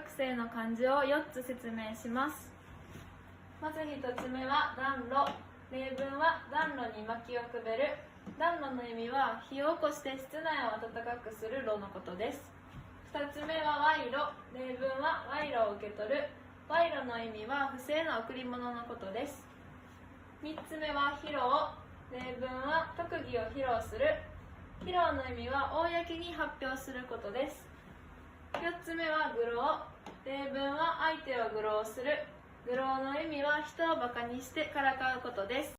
学生の漢字を4つ説明します。まず1つ目は暖炉。例文は暖炉に薪をくべる。暖炉の意味は火を起こして室内を暖かくする炉のことです。2つ目は賄賂。例文は賄賂を受け取る。賄賂の意味は不正な贈り物のことです。3つ目は披露。例文は特技を披露する。披露の意味は公に発表することです。4つ目は愚弄。例文は相手を愚弄する。愚弄の意味は人をバカにしてからかうことです。